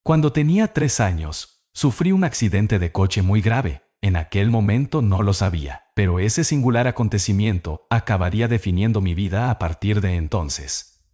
Cuando tenía 3 años, sufrí un accidente de coche muy grave. En aquel momento no lo sabía, pero ese singular acontecimiento acabaría definiendo mi vida a partir de entonces.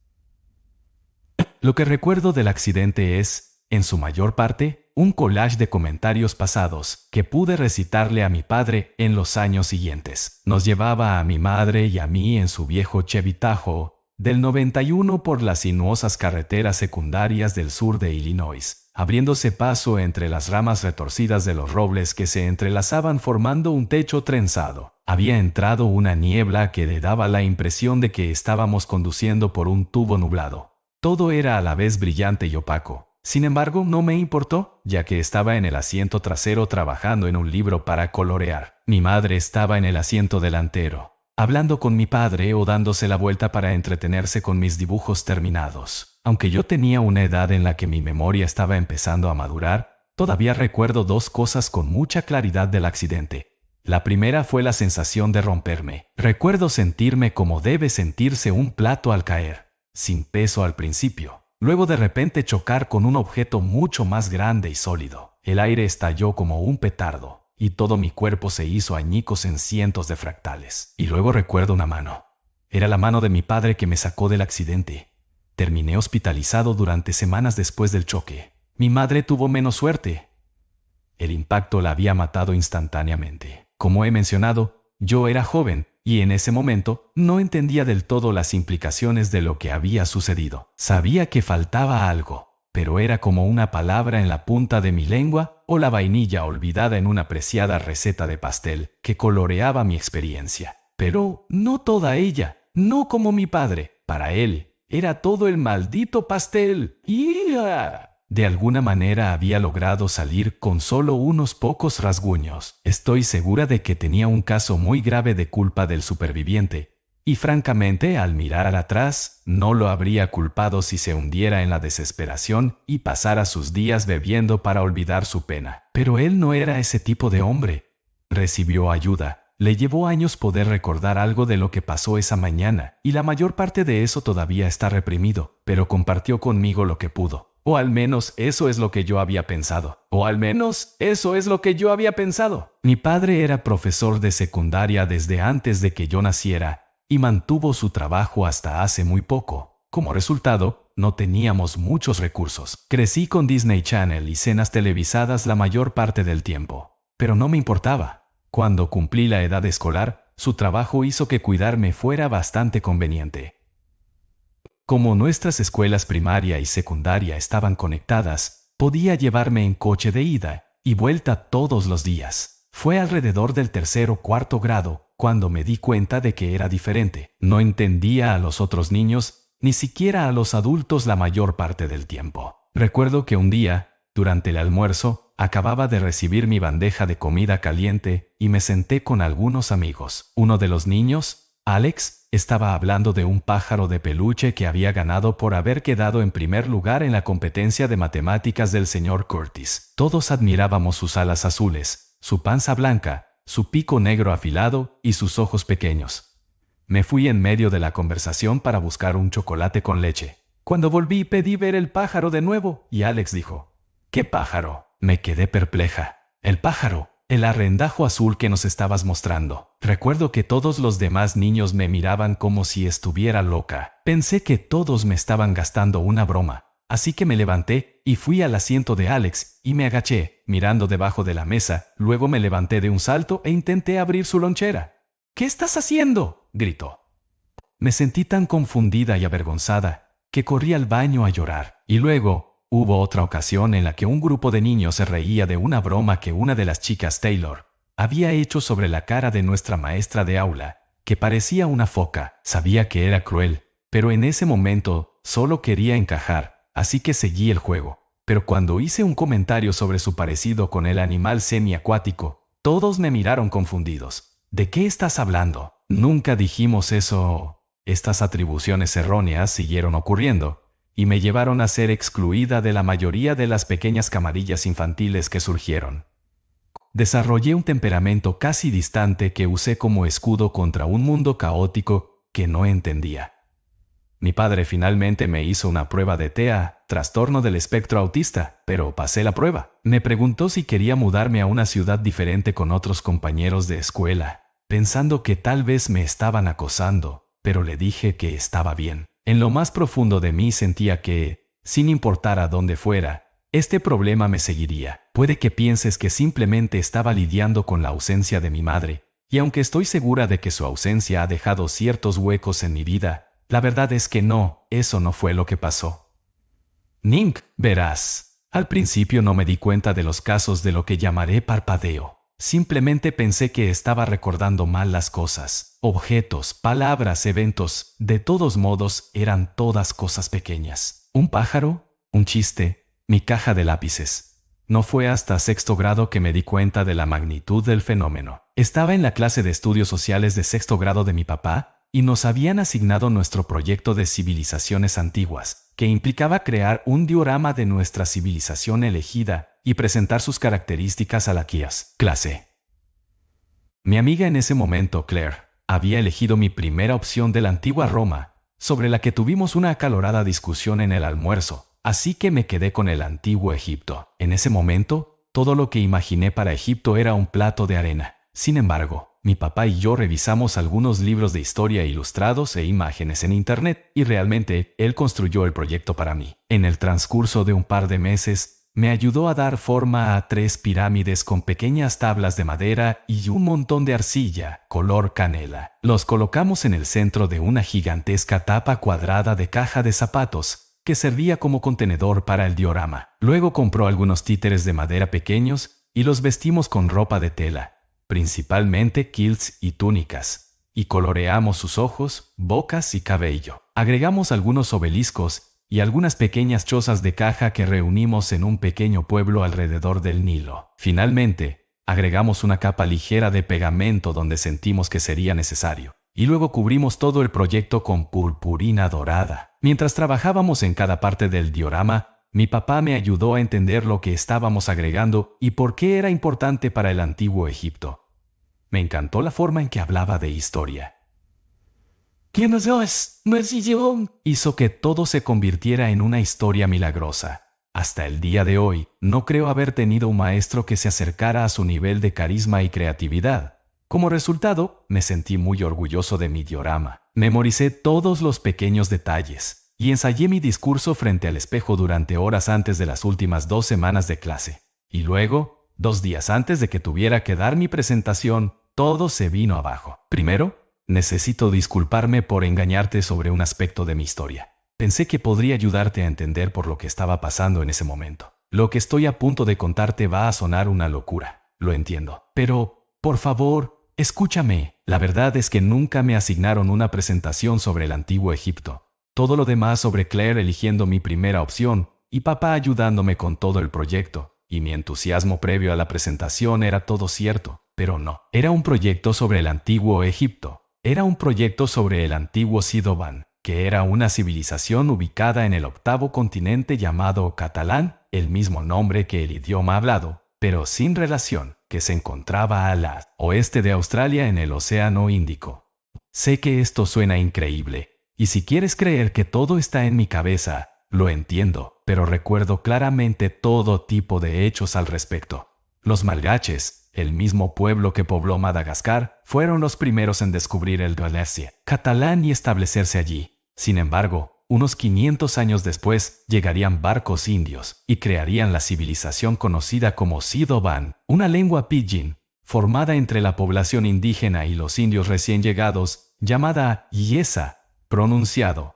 Lo que recuerdo del accidente es, en su mayor parte, un collage de comentarios pasados que pude recitarle a mi padre en los años siguientes. Nos llevaba a mi madre y a mí en su viejo Chevy Tahoe del 91 por las sinuosas carreteras secundarias del sur de Illinois, abriéndose paso entre las ramas retorcidas de los robles que se entrelazaban formando un techo trenzado. Había entrado una niebla que le daba la impresión de que estábamos conduciendo por un tubo nublado. Todo era a la vez brillante y opaco. Sin embargo, no me importó, ya que estaba en el asiento trasero trabajando en un libro para colorear. Mi madre estaba en el asiento delantero, hablando con mi padre o dándose la vuelta para entretenerse con mis dibujos terminados. Aunque yo tenía una edad en la que mi memoria estaba empezando a madurar, todavía recuerdo 2 cosas con mucha claridad del accidente. La primera fue la sensación de romperme. Recuerdo sentirme como debe sentirse un plato al caer, sin peso al principio. Luego de repente chocar con un objeto mucho más grande y sólido. El aire estalló como un petardo, y todo mi cuerpo se hizo añicos en cientos de fractales. Y luego recuerdo una mano. Era la mano de mi padre que me sacó del accidente. Terminé hospitalizado durante semanas después del choque. Mi madre tuvo menos suerte. El impacto la había matado instantáneamente. Como he mencionado, yo era joven, y en ese momento no entendía del todo las implicaciones de lo que había sucedido. Sabía que faltaba algo, pero era como una palabra en la punta de mi lengua o la vainilla olvidada en una preciada receta de pastel que coloreaba mi experiencia. Pero no toda ella, no como mi padre. Para él, era todo el maldito pastel. ¡Ya! De alguna manera había logrado salir con solo unos pocos rasguños. Estoy segura de que tenía un caso muy grave de culpa del superviviente, y francamente, al mirar atrás, no lo habría culpado si se hundiera en la desesperación y pasara sus días bebiendo para olvidar su pena. Pero él no era ese tipo de hombre. Recibió ayuda. Le llevó años poder recordar algo de lo que pasó esa mañana, y la mayor parte de eso todavía está reprimido, pero compartió conmigo lo que pudo. O al menos eso es lo que yo había pensado. Mi padre era profesor de secundaria desde antes de que yo naciera y mantuvo su trabajo hasta hace muy poco. Como resultado, no teníamos muchos recursos. Crecí con Disney Channel y cenas televisadas la mayor parte del tiempo. Pero no me importaba. Cuando cumplí la edad escolar, su trabajo hizo que cuidarme fuera bastante conveniente. Como nuestras escuelas primaria y secundaria estaban conectadas, podía llevarme en coche de ida y vuelta todos los días. Fue alrededor del 3º o 4º grado cuando me di cuenta de que era diferente. No entendía a los otros niños, ni siquiera a los adultos la mayor parte del tiempo. Recuerdo que un día, durante el almuerzo, acababa de recibir mi bandeja de comida caliente y me senté con algunos amigos. Uno de los niños, Alex, estaba hablando de un pájaro de peluche que había ganado por haber quedado en primer lugar en la competencia de matemáticas del señor Curtis. Todos admirábamos sus alas azules, su panza blanca, su pico negro afilado y sus ojos pequeños. Me fui en medio de la conversación para buscar un chocolate con leche. Cuando volví pedí ver el pájaro de nuevo y Alex dijo: ¿Qué pájaro? Me quedé perpleja. El pájaro. El arrendajo azul que nos estabas mostrando. Recuerdo que todos los demás niños me miraban como si estuviera loca. Pensé que todos me estaban gastando una broma. Así que me levanté y fui al asiento de Alex y me agaché, mirando debajo de la mesa. Luego me levanté de un salto e intenté abrir su lonchera. ¿Qué estás haciendo?, gritó. Me sentí tan confundida y avergonzada que corrí al baño a llorar. Y luego hubo otra ocasión en la que un grupo de niños se reía de una broma que una de las chicas Taylor había hecho sobre la cara de nuestra maestra de aula, que parecía una foca. Sabía que era cruel, pero en ese momento solo quería encajar, así que seguí el juego. Pero cuando hice un comentario sobre su parecido con el animal semiacuático, todos me miraron confundidos. ¿De qué estás hablando? Nunca dijimos eso. Estas atribuciones erróneas siguieron ocurriendo y me llevaron a ser excluida de la mayoría de las pequeñas camarillas infantiles que surgieron. Desarrollé un temperamento casi distante que usé como escudo contra un mundo caótico que no entendía. Mi padre finalmente me hizo una prueba de TEA, trastorno del espectro autista, pero pasé la prueba. Me preguntó si quería mudarme a una ciudad diferente con otros compañeros de escuela, pensando que tal vez me estaban acosando, pero le dije que estaba bien. En lo más profundo de mí sentía que, sin importar a dónde fuera, este problema me seguiría. Puede que pienses que simplemente estaba lidiando con la ausencia de mi madre, y aunque estoy segura de que su ausencia ha dejado ciertos huecos en mi vida, la verdad es que no, eso no fue lo que pasó. Ning, verás, al principio no me di cuenta de los casos de lo que llamaré parpadeo. Simplemente pensé que estaba recordando mal las cosas, objetos, palabras, eventos. De todos modos, eran todas cosas pequeñas. Un pájaro, un chiste, mi caja de lápices. No fue hasta sexto grado que me di cuenta de la magnitud del fenómeno. Estaba en la clase de estudios sociales de sexto grado de mi papá, y nos habían asignado nuestro proyecto de civilizaciones antiguas, que implicaba crear un diorama de nuestra civilización elegida y presentar sus características a la clase. Mi amiga en ese momento, Claire, había elegido mi primera opción de la antigua Roma, sobre la que tuvimos una acalorada discusión en el almuerzo, así que me quedé con el antiguo Egipto. En ese momento, todo lo que imaginé para Egipto era un plato de arena. Sin embargo, mi papá y yo revisamos algunos libros de historia ilustrados e imágenes en internet, y realmente él construyó el proyecto para mí. En el transcurso de un par de meses, me ayudó a dar forma a 3 pirámides con pequeñas tablas de madera y un montón de arcilla, color canela. Los colocamos en el centro de una gigantesca tapa cuadrada de caja de zapatos, que servía como contenedor para el diorama. Luego compró algunos títeres de madera pequeños y los vestimos con ropa de tela, principalmente kilts y túnicas, y coloreamos sus ojos, bocas y cabello. Agregamos algunos obeliscos y algunas pequeñas chozas de caja que reunimos en un pequeño pueblo alrededor del Nilo. Finalmente, agregamos una capa ligera de pegamento donde sentimos que sería necesario, y luego cubrimos todo el proyecto con purpurina dorada. Mientras trabajábamos en cada parte del diorama, mi papá me ayudó a entender lo que estábamos agregando y por qué era importante para el antiguo Egipto. Me encantó la forma en que hablaba de historia. Hizo que todo se convirtiera en una historia milagrosa. Hasta el día de hoy, no creo haber tenido un maestro que se acercara a su nivel de carisma y creatividad. Como resultado, me sentí muy orgulloso de mi diorama. Memoricé todos los pequeños detalles y ensayé mi discurso frente al espejo durante horas antes de las últimas 2 semanas de clase. Y luego, 2 días antes de que tuviera que dar mi presentación, todo se vino abajo. Primero, necesito disculparme por engañarte sobre un aspecto de mi historia. Pensé que podría ayudarte a entender por lo que estaba pasando en ese momento. Lo que estoy a punto de contarte va a sonar una locura, lo entiendo. Pero, por favor, escúchame. La verdad es que nunca me asignaron una presentación sobre el antiguo Egipto. Todo lo demás sobre Claire eligiendo mi primera opción y papá ayudándome con todo el proyecto, y mi entusiasmo previo a la presentación era todo cierto, pero no. Era un proyecto sobre el antiguo Egipto. Era un proyecto sobre el antiguo Sidoban, que era una civilización ubicada en el 8º continente llamado catalán, el mismo nombre que el idioma hablado, pero sin relación, que se encontraba al oeste de Australia en el Océano Índico. Sé que esto suena increíble, y si quieres creer que todo está en mi cabeza, lo entiendo, pero recuerdo claramente todo tipo de hechos al respecto. Los malgaches, el mismo pueblo que pobló Madagascar, fueron los primeros en descubrir el Galicia catalán y establecerse allí. Sin embargo, unos 500 años después llegarían barcos indios y crearían la civilización conocida como Sidoban, una lengua pidgin, formada entre la población indígena y los indios recién llegados, llamada Yesa, pronunciado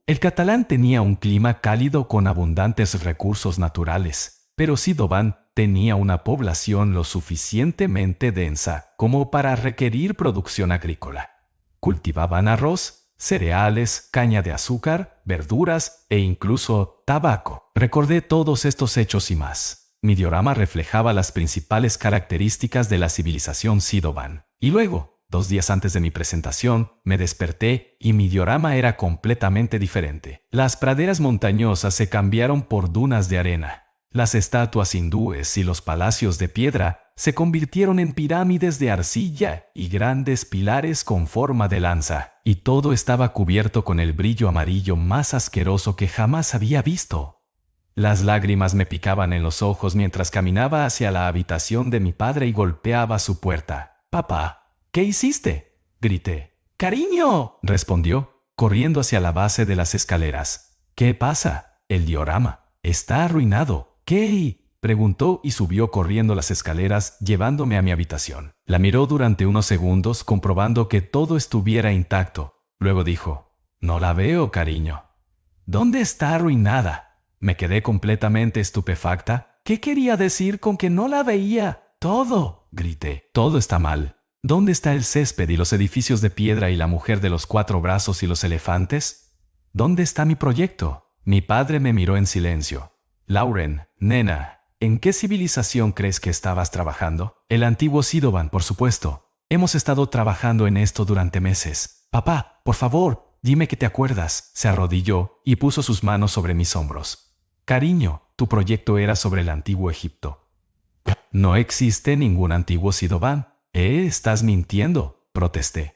El catalán tenía un clima cálido con abundantes recursos naturales, pero Sidoban tenía una población lo suficientemente densa como para requerir producción agrícola. Cultivaban arroz, cereales, caña de azúcar, verduras e incluso tabaco. Recordé todos estos hechos y más. Mi diorama reflejaba las principales características de la civilización Sidoban. Y luego, 2 días antes de mi presentación, me desperté y mi diorama era completamente diferente. Las praderas montañosas se cambiaron por dunas de arena. Las estatuas hindúes y los palacios de piedra se convirtieron en pirámides de arcilla y grandes pilares con forma de lanza, y todo estaba cubierto con el brillo amarillo más asqueroso que jamás había visto. Las lágrimas me picaban en los ojos mientras caminaba hacia la habitación de mi padre y golpeaba su puerta. «Papá, ¿qué hiciste?», grité. «Cariño», respondió, corriendo hacia la base de las escaleras. «¿Qué pasa? El diorama está arruinado». «¿Qué?», preguntó y subió corriendo las escaleras llevándome a mi habitación. La miró durante unos segundos comprobando que todo estuviera intacto. Luego dijo: «No la veo, cariño». «¿Dónde está arruinada?». Me quedé completamente estupefacta. ¿Qué quería decir con que no la veía? «Todo», grité. «Todo está mal. ¿Dónde está el césped y los edificios de piedra y la mujer de los 4 brazos y los elefantes? ¿Dónde está mi proyecto?». Mi padre me miró en silencio. «Lauren, nena, ¿en qué civilización crees que estabas trabajando?». «El antiguo Sidoban, por supuesto. Hemos estado trabajando en esto durante meses». «Papá, por favor, dime que te acuerdas». Se arrodilló y puso sus manos sobre mis hombros. «Cariño, tu proyecto era sobre el antiguo Egipto». «No existe ningún antiguo Sidoban». «Estás mintiendo», protesté.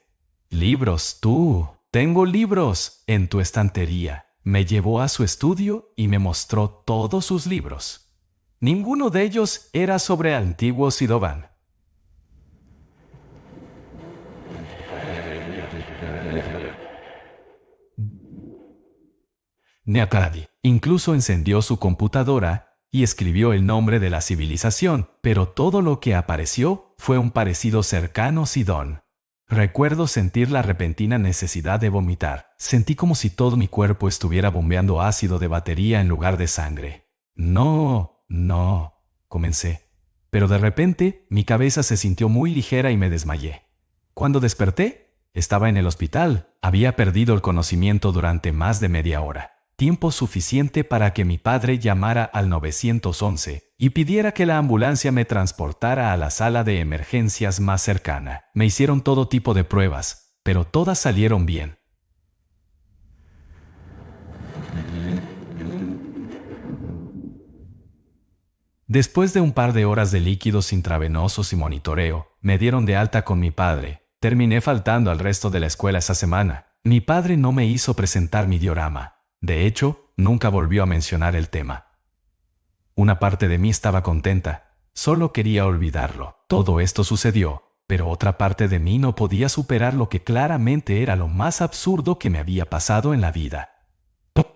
«Libros, tú. Tengo libros en tu estantería». Me llevó a su estudio y me mostró todos sus libros. Ninguno de ellos era sobre antiguo Sidoban. Neakadi incluso encendió su computadora y escribió el nombre de la civilización, pero todo lo que apareció fue un parecido cercano Sidón. Recuerdo sentir la repentina necesidad de vomitar. Sentí como si todo mi cuerpo estuviera bombeando ácido de batería en lugar de sangre. No, comencé. Pero de repente mi cabeza se sintió muy ligera y me desmayé. Cuando desperté, estaba en el hospital. Había perdido el conocimiento durante más de media hora. Tiempo suficiente para que mi padre llamara al 911 y pidiera que la ambulancia me transportara a la sala de emergencias más cercana. Me hicieron todo tipo de pruebas, pero todas salieron bien. Después de un par de horas de líquidos intravenosos y monitoreo, me dieron de alta con mi padre. Terminé faltando al resto de la escuela esa semana. Mi padre no me hizo presentar mi diorama. De hecho, nunca volvió a mencionar el tema. Una parte de mí estaba contenta. Solo quería olvidarlo. Todo esto sucedió, pero otra parte de mí no podía superar lo que claramente era lo más absurdo que me había pasado en la vida.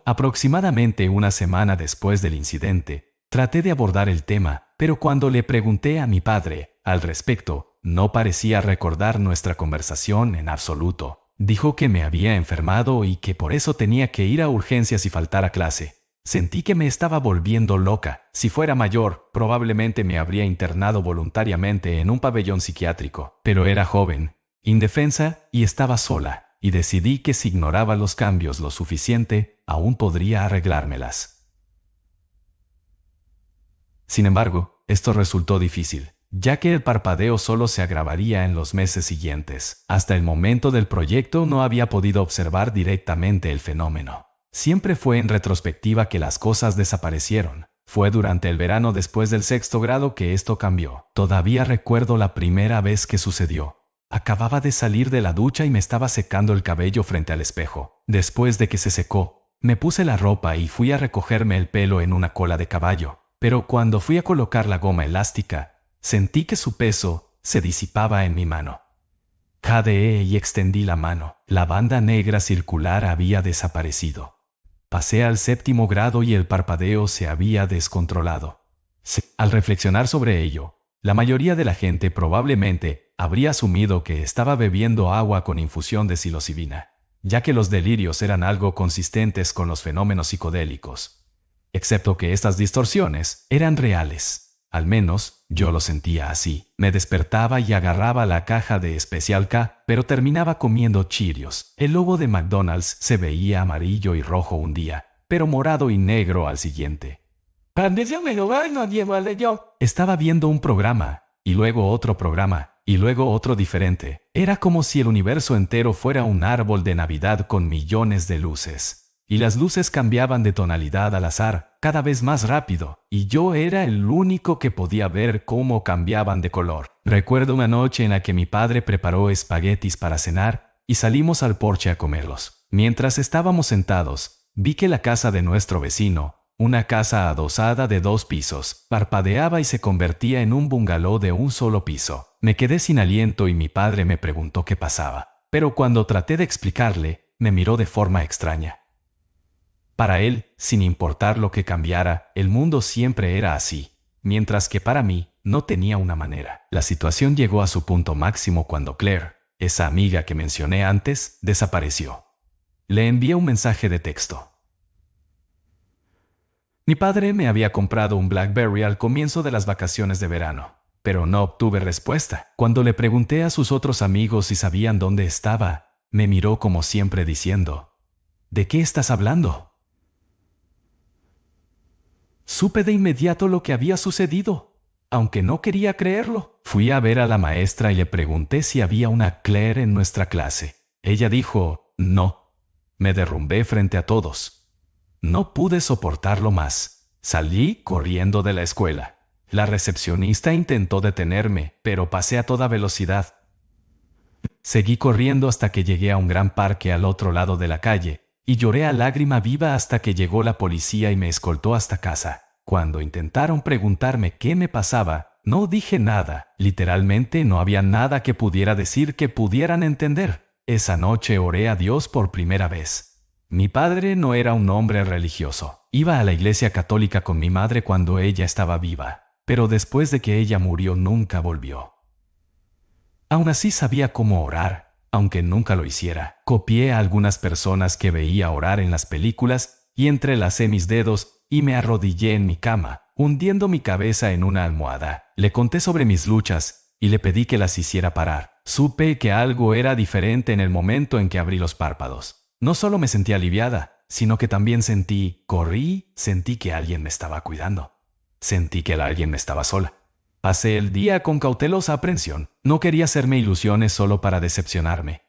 Aproximadamente una semana después del incidente, traté de abordar el tema, pero cuando le pregunté a mi padre al respecto, no parecía recordar nuestra conversación en absoluto. Dijo que me había enfermado y que por eso tenía que ir a urgencias y faltar a clase. Sentí que me estaba volviendo loca. Si fuera mayor, probablemente me habría internado voluntariamente en un pabellón psiquiátrico. Pero era joven, indefensa y estaba sola, y decidí que si ignoraba los cambios lo suficiente, aún podría arreglármelas. Sin embargo, esto resultó difícil, ya que el parpadeo solo se agravaría en los meses siguientes. Hasta el momento del proyecto no había podido observar directamente el fenómeno. Siempre fue en retrospectiva que las cosas desaparecieron. Fue durante el verano después del 6º grado que esto cambió. Todavía recuerdo la primera vez que sucedió. Acababa de salir de la ducha y me estaba secando el cabello frente al espejo. Después de que se secó, me puse la ropa y fui a recogerme el pelo en una cola de caballo. Pero cuando fui a colocar la goma elástica, sentí que su peso se disipaba en mi mano. Jadeé y extendí la mano. La banda negra circular había desaparecido. Pasé al 7º grado y el parpadeo se había descontrolado. Al reflexionar sobre ello, la mayoría de la gente probablemente habría asumido que estaba bebiendo agua con infusión de psilocibina, ya que los delirios eran algo consistentes con los fenómenos psicodélicos. Excepto que estas distorsiones eran reales. Al menos, yo lo sentía así. Me despertaba y agarraba la caja de Especial K, pero terminaba comiendo Cheerios. El logo de McDonald's se veía amarillo y rojo un día, pero morado y negro al siguiente. Estaba viendo un programa, y luego otro programa, y luego otro diferente. Era como si el universo entero fuera un árbol de Navidad con millones de luces. y las luces cambiaban de tonalidad al azar, cada vez más rápido, y yo era el único que podía ver cómo cambiaban de color. Recuerdo una noche en la que mi padre preparó espaguetis para cenar y salimos al porche a comerlos. Mientras estábamos sentados, vi que la casa de nuestro vecino, una casa adosada de 2 pisos, parpadeaba y se convertía en un bungalow de un solo piso. Me quedé sin aliento y mi padre me preguntó qué pasaba, pero cuando traté de explicarle, me miró de forma extraña. Para él, sin importar lo que cambiara, el mundo siempre era así, mientras que para mí no tenía una manera. La situación llegó a su punto máximo cuando Claire, esa amiga que mencioné antes, desapareció. Le envié un mensaje de texto. Mi padre me había comprado un BlackBerry al comienzo de las vacaciones de verano, pero no obtuve respuesta. Cuando le pregunté a sus otros amigos si sabían dónde estaba, me miró como siempre diciendo, ¿de qué estás hablando? Supe de inmediato lo que había sucedido, aunque no quería creerlo. Fui a ver a la maestra y le pregunté si había una Claire en nuestra clase. Ella dijo, no. Me derrumbé frente a todos. No pude soportarlo más. Salí corriendo de la escuela. La recepcionista intentó detenerme, pero pasé a toda velocidad. Seguí corriendo hasta que llegué a un gran parque al otro lado de la calle, y lloré a lágrima viva hasta que llegó la policía y me escoltó hasta casa. Cuando intentaron preguntarme qué me pasaba, no dije nada. Literalmente no había nada que pudiera decir que pudieran entender. Esa noche oré a Dios por primera vez. Mi padre no era un hombre religioso. Iba a la iglesia católica con mi madre cuando ella estaba viva, pero después de que ella murió nunca volvió. Aún así sabía cómo orar, aunque nunca lo hiciera. Copié a algunas personas que veía orar en las películas y entrelacé mis dedos y me arrodillé en mi cama, hundiendo mi cabeza en una almohada. Le conté sobre mis luchas y le pedí que las hiciera parar. Supe que algo era diferente en el momento en que abrí los párpados. No solo me sentí aliviada, sino que también sentí que alguien me estaba cuidando. Sentí que alguien me estaba sola. Pasé el día con cautelosa aprensión. No quería hacerme ilusiones solo para decepcionarme.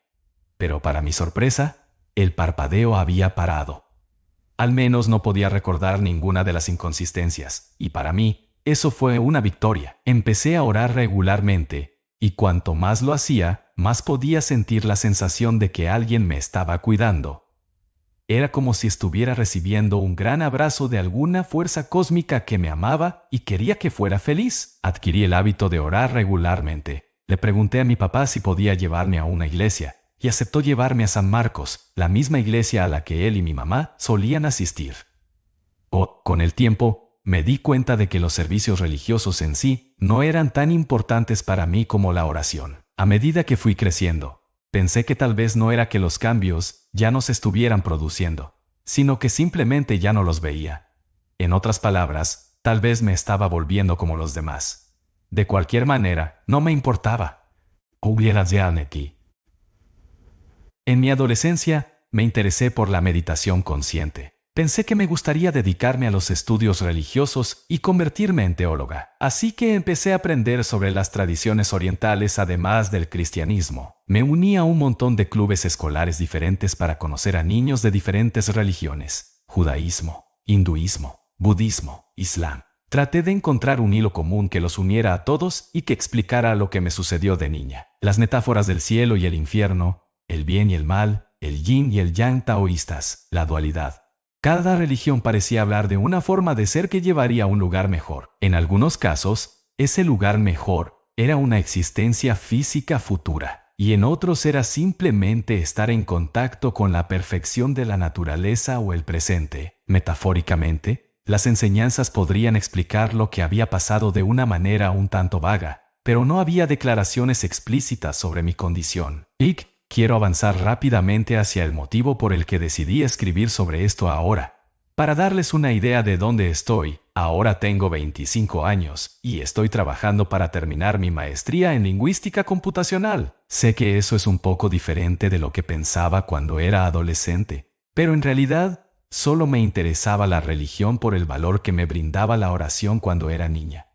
Pero para mi sorpresa, el parpadeo había parado. Al menos no podía recordar ninguna de las inconsistencias, y para mí, eso fue una victoria. Empecé a orar regularmente, y cuanto más lo hacía, más podía sentir la sensación de que alguien me estaba cuidando. Era como si estuviera recibiendo un gran abrazo de alguna fuerza cósmica que me amaba y quería que fuera feliz. Adquirí el hábito de orar regularmente. Le pregunté a mi papá si podía llevarme a una iglesia, y aceptó llevarme a San Marcos, la misma iglesia a la que él y mi mamá solían asistir. Con el tiempo, me di cuenta de que los servicios religiosos en sí no eran tan importantes para mí como la oración. A medida que fui creciendo, pensé que tal vez no era que los cambios ya no se estuvieran produciendo, sino que simplemente ya no los veía. En otras palabras, tal vez me estaba volviendo como los demás. De cualquier manera, no me importaba. En mi adolescencia, me interesé por la meditación consciente. Pensé que me gustaría dedicarme a los estudios religiosos y convertirme en teóloga. Así que empecé a aprender sobre las tradiciones orientales además del cristianismo. Me uní a un montón de clubes escolares diferentes para conocer a niños de diferentes religiones: judaísmo, hinduismo, budismo, islam. Traté de encontrar un hilo común que los uniera a todos y que explicara lo que me sucedió de niña. Las metáforas del cielo y el infierno, el bien y el mal, el yin y el yang taoístas, la dualidad. Cada religión parecía hablar de una forma de ser que llevaría a un lugar mejor. En algunos casos, ese lugar mejor era una existencia física futura, y en otros era simplemente estar en contacto con la perfección de la naturaleza o el presente. Metafóricamente, las enseñanzas podrían explicar lo que había pasado de una manera un tanto vaga, pero no había declaraciones explícitas sobre mi condición. Quiero avanzar rápidamente hacia el motivo por el que decidí escribir sobre esto ahora. Para darles una idea de dónde estoy, ahora tengo 25 años y estoy trabajando para terminar mi maestría en lingüística computacional. Sé que eso es un poco diferente de lo que pensaba cuando era adolescente, pero en realidad solo me interesaba la religión por el valor que me brindaba la oración cuando era niña.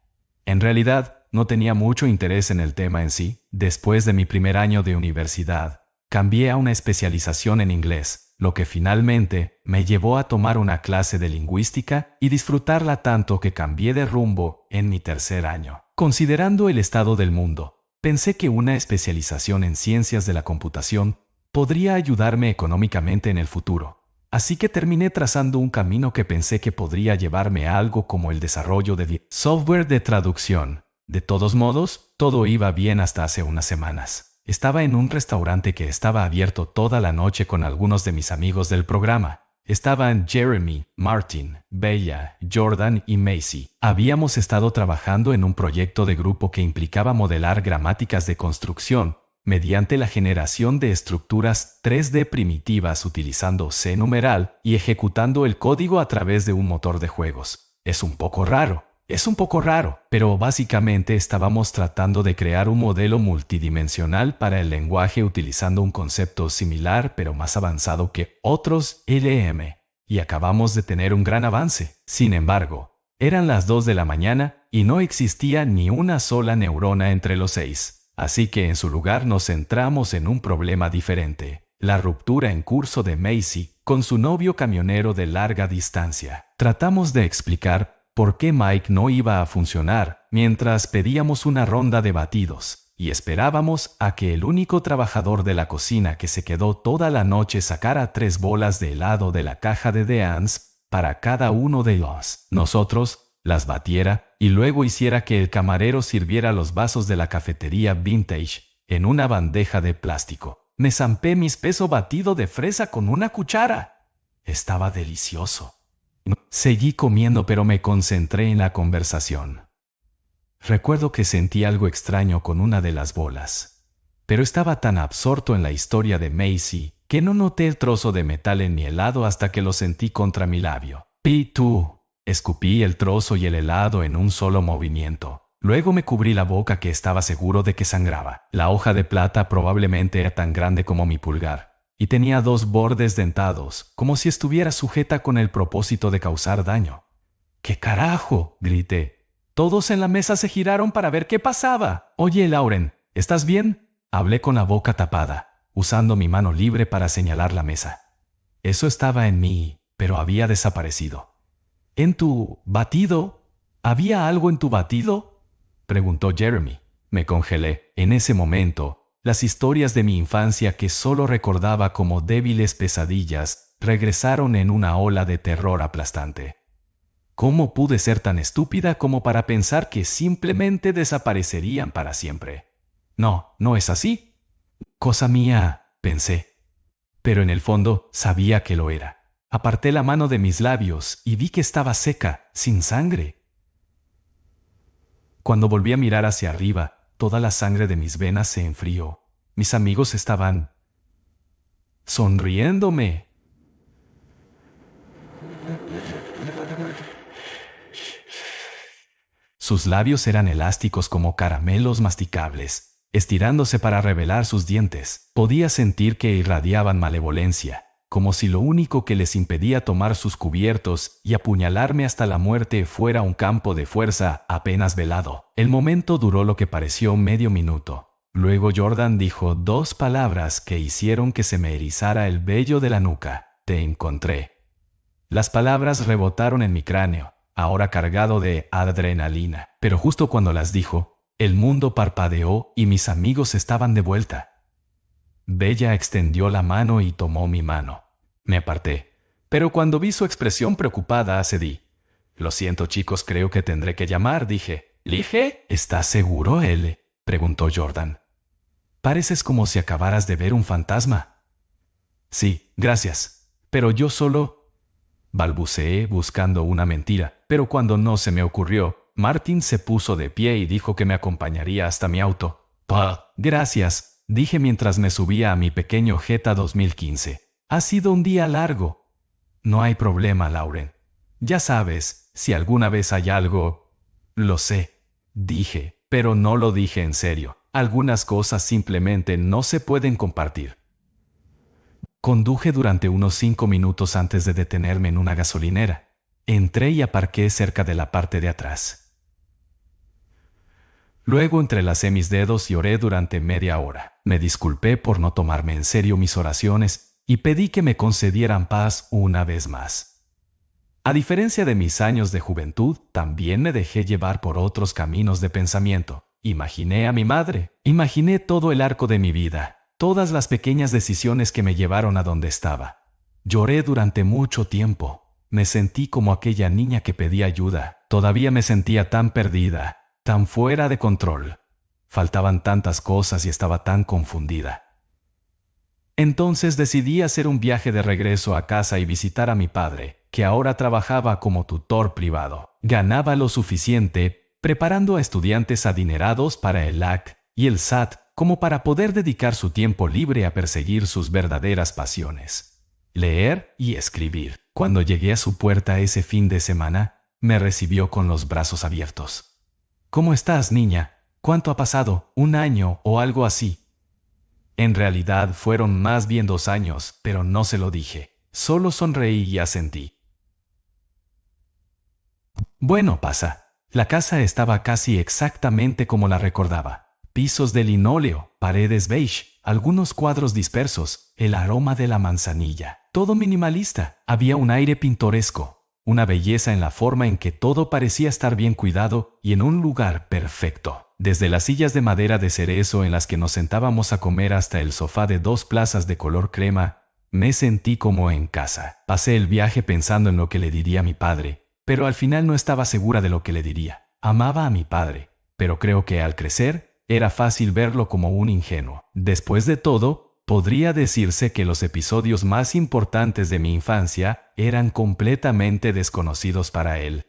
En realidad, no tenía mucho interés en el tema en sí. Después de mi primer año de universidad, cambié a una especialización en inglés, lo que finalmente me llevó a tomar una clase de lingüística y disfrutarla tanto que cambié de rumbo en mi tercer año. Considerando el estado del mundo, pensé que una especialización en ciencias de la computación podría ayudarme económicamente en el futuro. Así que terminé trazando un camino que pensé que podría llevarme a algo como el desarrollo de software de traducción. De todos modos, todo iba bien hasta hace unas semanas. Estaba en un restaurante que estaba abierto toda la noche con algunos de mis amigos del programa. Estaban Jeremy, Martin, Bella, Jordan y Macy. Habíamos estado trabajando en un proyecto de grupo que implicaba modelar gramáticas de construcción mediante la generación de estructuras 3D primitivas utilizando C numeral y ejecutando el código a través de un motor de juegos. Es un poco raro, pero básicamente estábamos tratando de crear un modelo multidimensional para el lenguaje utilizando un concepto similar pero más avanzado que otros LM, y acabamos de tener un gran avance. Sin embargo, eran las 2 de la mañana y no existía ni una sola neurona entre los 6. Así que en su lugar nos centramos en un problema diferente: la ruptura en curso de Macy con su novio camionero de larga distancia. Tratamos de explicar por qué Mike no iba a funcionar mientras pedíamos una ronda de batidos y esperábamos a que el único trabajador de la cocina que se quedó toda la noche sacara 3 bolas de helado de la caja de Deans para cada uno de nosotros, las batiera y luego hiciera que el camarero sirviera los vasos de la cafetería vintage en una bandeja de plástico. Me zampé mi espeso batido de fresa con una cuchara. Estaba delicioso. Seguí comiendo, pero me concentré en la conversación. Recuerdo que sentí algo extraño con una de las bolas, pero estaba tan absorto en la historia de Macy que no noté el trozo de metal en mi helado hasta que lo sentí contra mi labio. ¡Pitu! Escupí el trozo y el helado en un solo movimiento. Luego me cubrí la boca, que estaba seguro de que sangraba. La hoja de plata probablemente era tan grande como mi pulgar y tenía 2 bordes dentados, como si estuviera sujeta con el propósito de causar daño. ¿Qué carajo?, grité. Todos en la mesa se giraron para ver qué pasaba. Oye, Lauren, ¿estás bien?, hablé con la boca tapada, usando mi mano libre para señalar la mesa. Eso estaba en mí, pero había desaparecido. ¿En tu batido? ¿Había algo en tu batido?, preguntó Jeremy. Me congelé. En ese momento, las historias de mi infancia, que solo recordaba como débiles pesadillas, regresaron en una ola de terror aplastante. ¿Cómo pude ser tan estúpida como para pensar que simplemente desaparecerían para siempre? No, no es así. Cosa mía, pensé. Pero en el fondo sabía que lo era. Aparté la mano de mis labios y vi que estaba seca, sin sangre. Cuando volví a mirar hacia arriba, toda la sangre de mis venas se enfrió. Mis amigos estaban sonriéndome. Sus labios eran elásticos como caramelos masticables, estirándose para revelar sus dientes. Podía sentir que irradiaban malevolencia, como si lo único que les impedía tomar sus cubiertos y apuñalarme hasta la muerte fuera un campo de fuerza apenas velado. El momento duró lo que pareció medio minuto. Luego Jordan dijo 2 palabras que hicieron que se me erizara el vello de la nuca. Te encontré. Las palabras rebotaron en mi cráneo, ahora cargado de adrenalina. Pero justo cuando las dijo, el mundo parpadeó y mis amigos estaban de vuelta. Bella extendió la mano y tomó mi mano. Me aparté, pero cuando vi su expresión preocupada cedí. Lo siento, chicos, creo que tendré que llamar, dije. ¿Lige? ¿Estás seguro, L?, preguntó Jordan. Pareces como si acabaras de ver un fantasma. Sí, gracias, pero yo solo... balbuceé buscando una mentira, pero cuando no se me ocurrió, Martin se puso de pie y dijo que me acompañaría hasta mi auto. Gracias, dije mientras me subía a mi pequeño Jetta 2015. Ha sido un día largo. No hay problema, Lauren. Ya sabes, si alguna vez hay algo... Lo sé, dije, pero no lo dije en serio. Algunas cosas simplemente no se pueden compartir. Conduje durante unos 5 minutos antes de detenerme en una gasolinera. Entré y aparqué cerca de la parte de atrás. Luego entrelacé mis dedos y oré durante media hora. Me disculpé por no tomarme en serio mis oraciones y pedí que me concedieran paz una vez más. A diferencia de mis años de juventud, también me dejé llevar por otros caminos de pensamiento. Imaginé a mi madre, imaginé todo el arco de mi vida, todas las pequeñas decisiones que me llevaron a donde estaba. Lloré durante mucho tiempo. Me sentí como aquella niña que pedía ayuda. Todavía me sentía tan perdida, tan fuera de control. Faltaban tantas cosas y estaba tan confundida. Entonces decidí hacer un viaje de regreso a casa y visitar a mi padre, que ahora trabajaba como tutor privado. Ganaba lo suficiente, preparando a estudiantes adinerados para el LAC y el SAT, como para poder dedicar su tiempo libre a perseguir sus verdaderas pasiones: leer y escribir. Cuando llegué a su puerta ese fin de semana, me recibió con los brazos abiertos. «¿Cómo estás, niña? ¿Cuánto ha pasado? ¿Un año o algo así?» En realidad fueron más bien 2 años, pero no se lo dije. Solo sonreí y asentí. «Bueno, pasa». La casa estaba casi exactamente como la recordaba. Pisos de linóleo, paredes beige, algunos cuadros dispersos, el aroma de la manzanilla. Todo minimalista. Había un aire pintoresco, una belleza en la forma en que todo parecía estar bien cuidado y en un lugar perfecto. Desde las sillas de madera de cerezo en las que nos sentábamos a comer hasta el sofá de 2 plazas de color crema, me sentí como en casa. Pasé el viaje pensando en lo que le diría a mi padre, pero al final no estaba segura de lo que le diría. Amaba a mi padre, pero creo que al crecer era fácil verlo como un ingenuo. Después de todo, podría decirse que los episodios más importantes de mi infancia eran completamente desconocidos para él.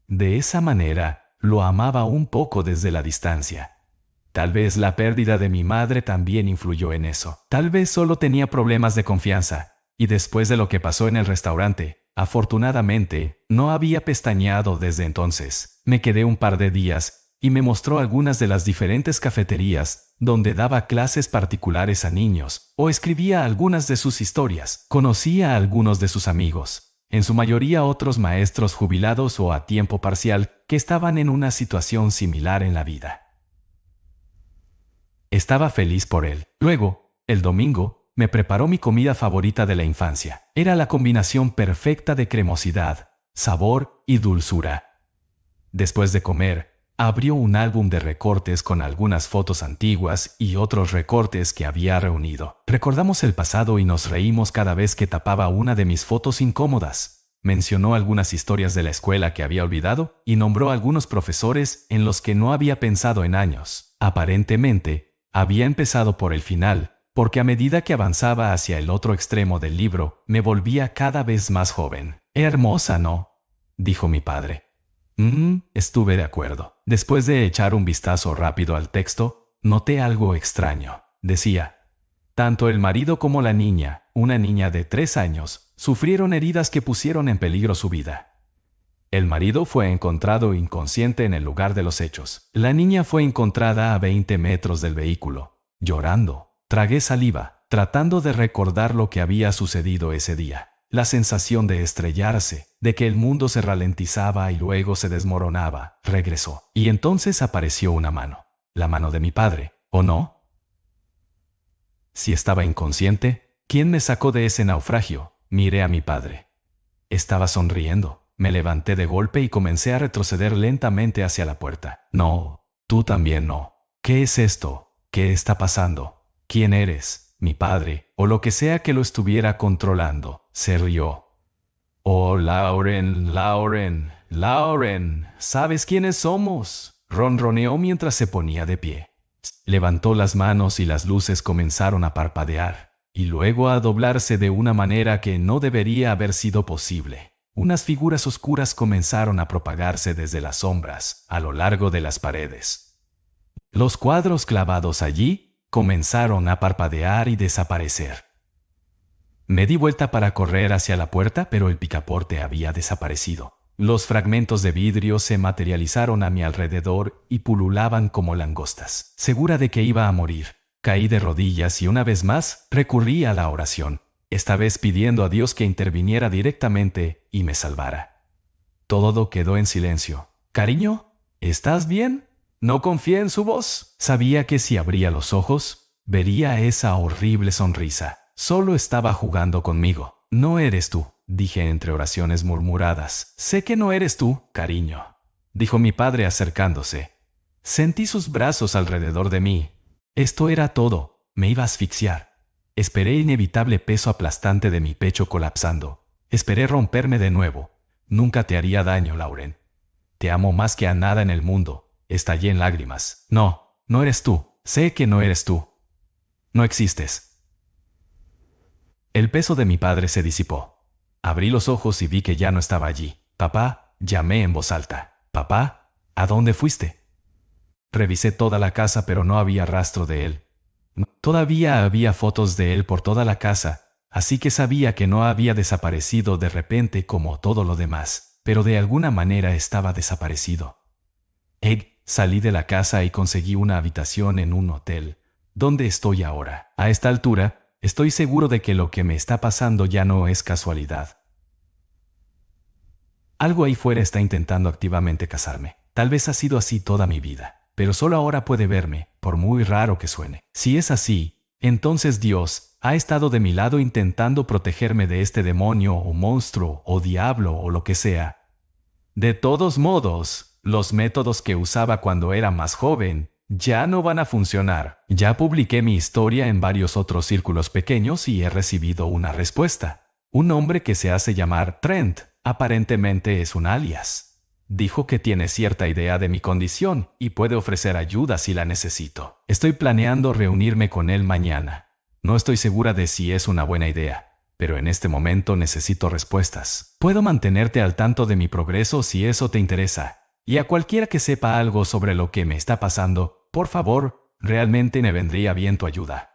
De esa manera, lo amaba un poco desde la distancia. Tal vez la pérdida de mi madre también influyó en eso. Tal vez solo tenía problemas de confianza. Y después de lo que pasó en el restaurante, afortunadamente, no había pestañeado desde entonces. Me quedé un par de días y me mostró algunas de las diferentes cafeterías donde daba clases particulares a niños o escribía algunas de sus historias. Conocía a algunos de sus amigos, en su mayoría otros maestros jubilados o a tiempo parcial que estaban en una situación similar en la vida. Estaba feliz por él. Luego, el domingo, me preparó mi comida favorita de la infancia. Era la combinación perfecta de cremosidad, sabor y dulzura. Después de comer, abrió un álbum de recortes con algunas fotos antiguas y otros recortes que había reunido. Recordamos el pasado y nos reímos cada vez que tapaba una de mis fotos incómodas. Mencionó algunas historias de la escuela que había olvidado y nombró algunos profesores en los que no había pensado en años. Aparentemente, había empezado por el final, porque a medida que avanzaba hacia el otro extremo del libro, me volvía cada vez más joven. «Hermosa, ¿no?», dijo mi padre. Estuve de acuerdo. Después de echar un vistazo rápido al texto, noté algo extraño. Decía: tanto el marido como la niña, una niña de 3 años, sufrieron heridas que pusieron en peligro su vida. El marido fue encontrado inconsciente en el lugar de los hechos. La niña fue encontrada a 20 metros del vehículo, llorando. Tragué saliva, tratando de recordar lo que había sucedido ese día. La sensación de estrellarse, de que el mundo se ralentizaba y luego se desmoronaba, regresó. Y entonces apareció una mano. La mano de mi padre, ¿o no? Si estaba inconsciente, ¿quién me sacó de ese naufragio? Miré a mi padre. Estaba sonriendo. Me levanté de golpe y comencé a retroceder lentamente hacia la puerta. No, tú también no. ¿Qué es esto? ¿Qué está pasando? ¿Quién eres? Mi padre, o lo que sea que lo estuviera controlando. Se rió. Oh, Lauren, Lauren, Lauren, ¿sabes quiénes somos? Ronroneó mientras se ponía de pie. Levantó las manos y las luces comenzaron a parpadear, y luego a doblarse de una manera que no debería haber sido posible. Unas figuras oscuras comenzaron a propagarse desde las sombras, a lo largo de las paredes. Los cuadros clavados allí comenzaron a parpadear y desaparecer. Me di vuelta para correr hacia la puerta, pero el picaporte había desaparecido. Los fragmentos de vidrio se materializaron a mi alrededor y pululaban como langostas. Segura de que iba a morir, caí de rodillas y una vez más recurrí a la oración, esta vez pidiendo a Dios que interviniera directamente y me salvara. Todo quedó en silencio. «Cariño, ¿estás bien?» No confié en su voz. Sabía que si abría los ojos, vería esa horrible sonrisa. Solo estaba jugando conmigo. No eres tú, dije entre oraciones murmuradas. Sé que no eres tú, cariño, dijo mi padre acercándose. Sentí sus brazos alrededor de mí. Esto era todo. Me iba a asfixiar. Esperé el inevitable peso aplastante de mi pecho colapsando. Esperé romperme de nuevo. Nunca te haría daño, Lauren. Te amo más que a nada en el mundo. Estallé en lágrimas. No, no eres tú. Sé que no eres tú. No existes. El peso de mi padre se disipó. Abrí los ojos y vi que ya no estaba allí. Papá, llamé en voz alta. Papá, ¿a dónde fuiste? Revisé toda la casa, pero no había rastro de él. Todavía había fotos de él por toda la casa, así que sabía que no había desaparecido de repente como todo lo demás, pero de alguna manera estaba desaparecido. Salí de la casa y conseguí una habitación en un hotel. ¿Dónde estoy ahora? A esta altura, estoy seguro de que lo que me está pasando ya no es casualidad. Algo ahí fuera está intentando activamente cazarme. Tal vez ha sido así toda mi vida, pero solo ahora puede verme, por muy raro que suene. Si es así, entonces Dios ha estado de mi lado intentando protegerme de este demonio o monstruo o diablo o lo que sea. De todos modos, los métodos que usaba cuando era más joven ya no van a funcionar. Ya publiqué mi historia en varios otros círculos pequeños y he recibido una respuesta. Un hombre que se hace llamar Trent, aparentemente es un alias. Dijo que tiene cierta idea de mi condición y puede ofrecer ayuda si la necesito. Estoy planeando reunirme con él mañana. No estoy segura de si es una buena idea, pero en este momento necesito respuestas. Puedo mantenerte al tanto de mi progreso si eso te interesa. Y a cualquiera que sepa algo sobre lo que me está pasando, por favor, realmente me vendría bien tu ayuda.